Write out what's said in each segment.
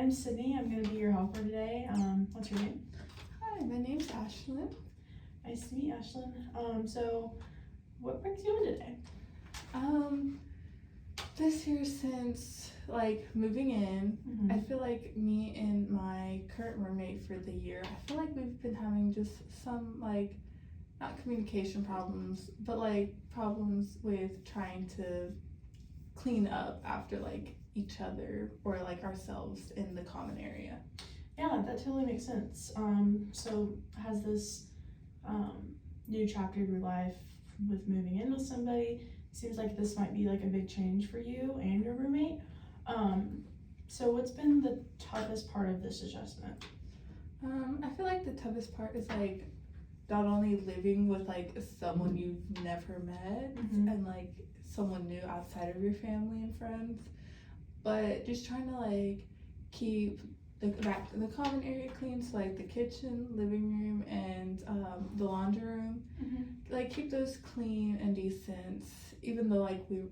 name's Sydney. I'm going to be your helper today. What's your name? Hi, my name's Ashlyn. Nice to meet Ashlyn. So what brings you in today? This year since moving in, I feel like me and my current roommate for the year, I feel like we've been having just some not communication problems, but problems with trying to clean up after each other or ourselves in the common area. Yeah, that totally makes sense. So has this new chapter of your life with moving in with somebody, seems like this might be a big change for you and your roommate. So what's been the toughest part of this adjustment? I feel like the toughest part is not only living with someone you've never met and someone new outside of your family and friends, but just trying to keep the common area clean, so the kitchen, living room, and the laundry room, keep those clean and decent, even though we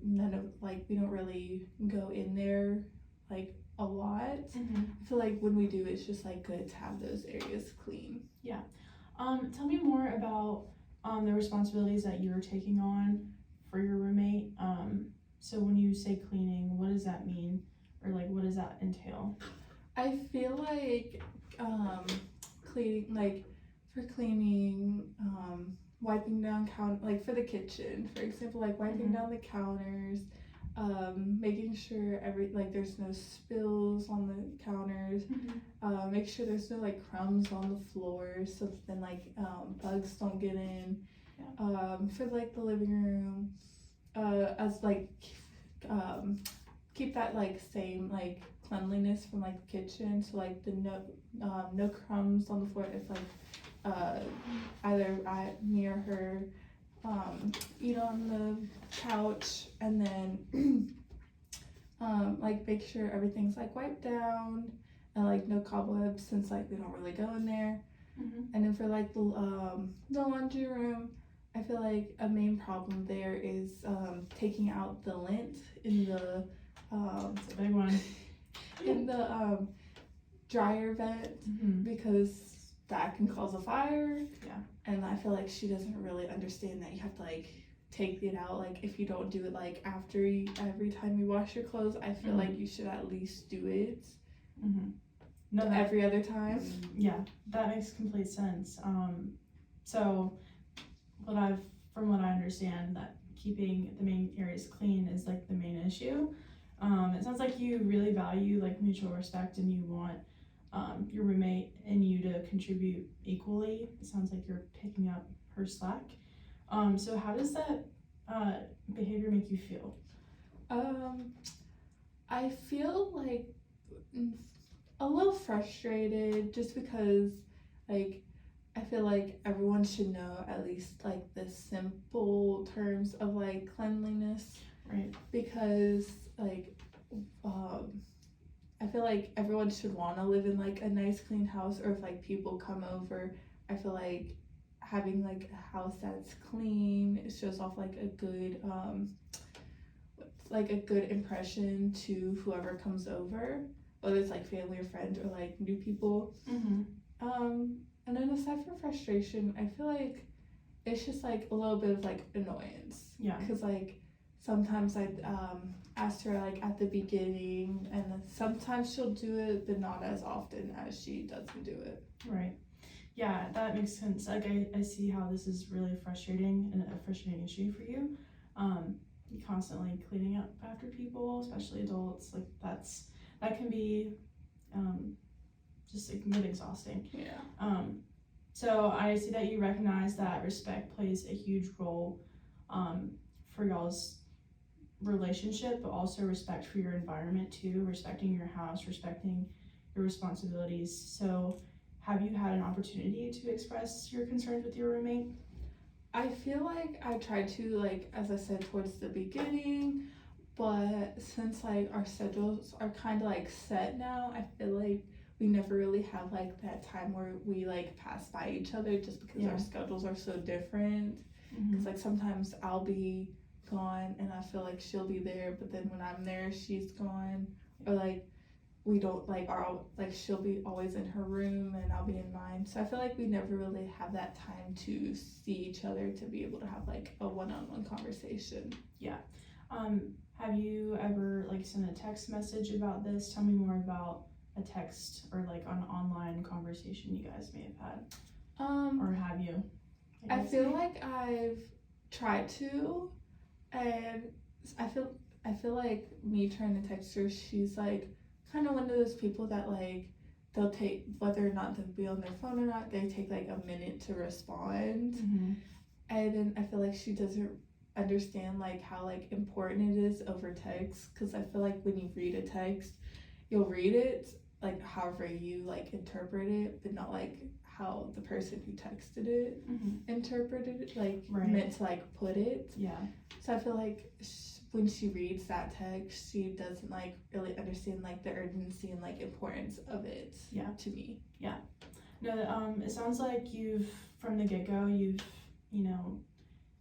don't really go in there a lot. I feel like when we do, it's just good to have those areas clean. Yeah. Tell me more about the responsibilities that you're taking on for your roommate. So when you say cleaning, what does that mean, or what does that entail? I feel cleaning, for cleaning, wiping down for the kitchen, for example, wiping down the counters, making sure there's no spills on the counters, make sure there's no crumbs on the floor so that then bugs don't get in. For the living room, as keep that same cleanliness from the kitchen, so the no crumbs on the floor if either me or her eat on the couch, and then make sure everything's wiped down and no cobwebs, since we don't really go in there. And then for the laundry room, I feel a main problem there is taking out the lint in the it's a big one. in the dryer vent, because that can cause a fire. Yeah. And I feel she doesn't really understand that you have to take it out. If you don't do it after every time you wash your clothes, I feel you should at least do it every other time. Yeah, that makes complete sense. So from what I understand, that keeping the main areas clean is the main issue. It sounds like you really value mutual respect, and you want your roommate and you to contribute equally. It sounds like you're picking up her slack. So how does that behavior make you feel? I feel a little frustrated, just because I feel everyone should know at least the simple terms of cleanliness. Right. Because I feel everyone should want to live in a nice clean house, or if people come over, I feel having a house that's clean, it shows off a good a good impression to whoever comes over, whether it's family or friends or new people. And then aside from frustration, I feel it's just a little bit of annoyance. Yeah. Because sometimes I asked her at the beginning, and then sometimes she'll do it, but not as often as she doesn't do it. Right. Yeah, that makes sense. I see how this is really frustrating and a frustrating issue for you. Constantly cleaning up after people, especially adults, that can be just it can get exhausting. Yeah. So I see that you recognize that respect plays a huge role for y'all's relationship, but also respect for your environment too, respecting your house, respecting your responsibilities. So have you had an opportunity to express your concerns with your roommate? I feel I tried to, as I said towards the beginning, but since our schedules are kind of set now, I feel we never really have that time where we pass by each other, just because our schedules are so different. Because sometimes I'll be gone and I feel she'll be there, but then when I'm there she's gone, or we don't like she'll be always in her room and I'll be in mine. So I feel like we never really have that time to see each other to be able to have like a one-on-one conversation. Have you ever like sent a text message about this? Tell me more about a text or like an online conversation you guys may have had. Or have you? I feel like I've tried to, and I feel like me trying to text her, she's like kind of one of those people that like they'll take, whether or not they'll be on their phone or not, they take like a minute to respond. And then I feel like she doesn't understand like how like important it is over text, because I feel like when you read a text, you'll read it like however you like interpret it, but not like how the person who texted it interpreted it, like meant to like put it. So I feel like when she reads that text, she doesn't like really understand like the urgency and like importance of it to me. No, it sounds like you've, from the get-go, you've, you know,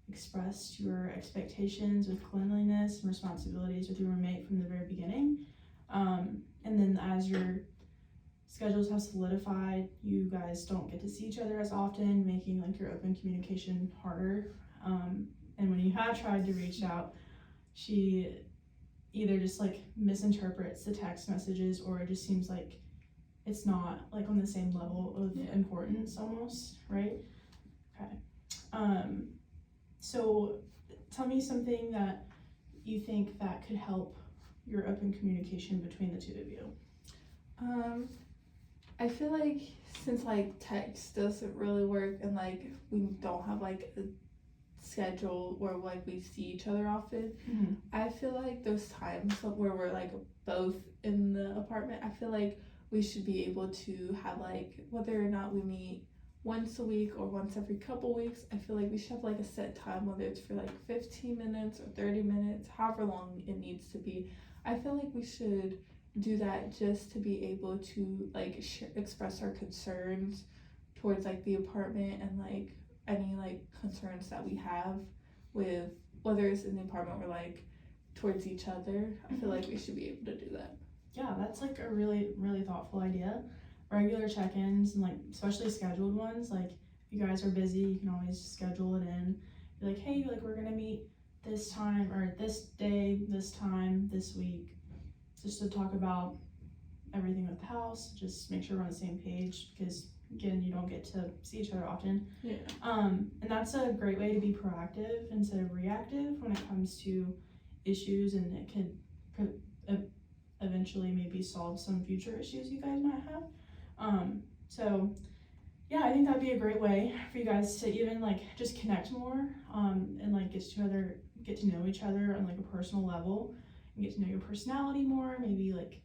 expressed your expectations with cleanliness and responsibilities with your roommate from the very beginning. And then as your schedules have solidified, you guys don't get to see each other as often, making like your open communication harder. And when you have tried to reach out, she either just like misinterprets the text messages, or it just seems like it's not like on the same level of importance almost, right? Okay. So tell me something that you think that could help your open communication between the two of you. I feel like since like text doesn't really work and like we don't have like a schedule where like we see each other often, I feel like those times where we're like both in the apartment, I feel like we should be able to have like, whether or not we meet once a week or once every couple weeks, I feel like we should have like a set time, whether it's for like 15 minutes or 30 minutes, however long it needs to be. I feel like we should do that just to be able to like express our concerns towards like the apartment and like any like concerns that we have with, whether it's in the apartment or like towards each other. I feel like we should be able to do that. Yeah, that's like a really, really thoughtful idea. Regular check-ins and like especially scheduled ones, like if you guys are busy, you can always schedule it in. Be like, hey, like we're gonna meet this time or this day, this time, this week, just to talk about everything with the house. Just make sure we're on the same page, because again, you don't get to see each other often. And that's a great way to be proactive instead of reactive when it comes to issues, and it could eventually maybe solve some future issues you guys might have. So yeah, I think that'd be a great way for you guys to even like just connect more, and like get to know each other on like a personal level, and get to know your personality more. Maybe like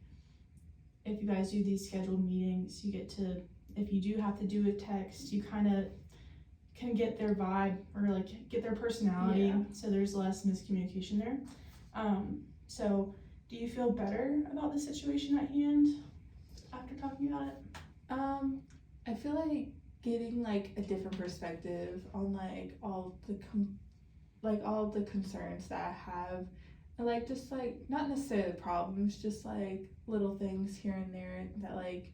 if you guys do these scheduled meetings, you get to, if you do have to do a text, you kind of can get their vibe or like get their personality, so there's less miscommunication there. So do you feel better about the situation at hand after talking about it? I feel like getting like a different perspective on like all the concerns that I have, and like just like not necessarily problems, just like little things here and there that like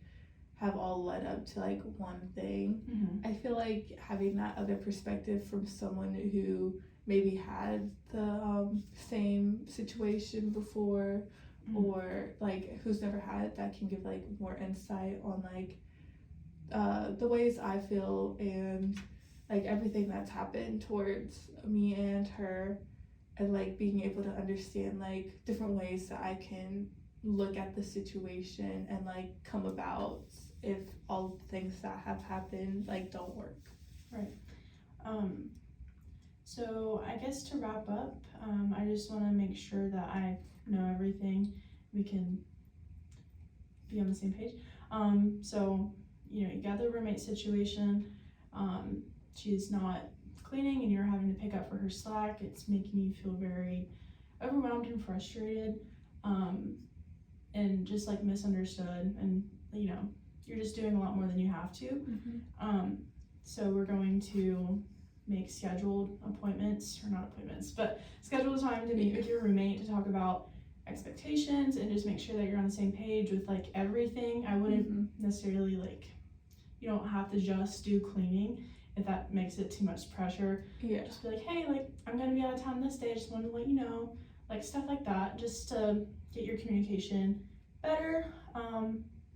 have all led up to like one thing. I feel like having that other perspective from someone who maybe had the same situation before, or like who's never had it, that can give like more insight on like the ways I feel and like everything that's happened towards me and her, and like being able to understand like different ways that I can look at the situation and like come about if all the things that have happened like don't work. Right. So I guess to wrap up, I just want to make sure that I know everything, we can be on the same page. So you know, you got the roommate situation, she's not cleaning and you're having to pick up for her slack. It's making you feel very overwhelmed and frustrated, and just like misunderstood, and you know, you're just doing a lot more than you have to. So we're going to make scheduled appointments, or not appointments, but schedule time to meet with your roommate to talk about expectations and just make sure that you're on the same page with like everything. I wouldn't necessarily like, you don't have to just do cleaning if that makes it too much pressure. Yeah. Just be like, hey, like I'm gonna be out of town this day, I just wanted to let you know, like stuff like that, just to get your communication better.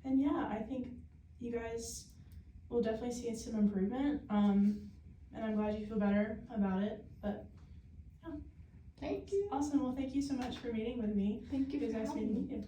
And yeah, I think you guys will definitely see some improvement. And I'm glad you feel better about it. But Thank you. awesome. Well, thank you so much for meeting with me. Thank you It was for nice having meeting me. you.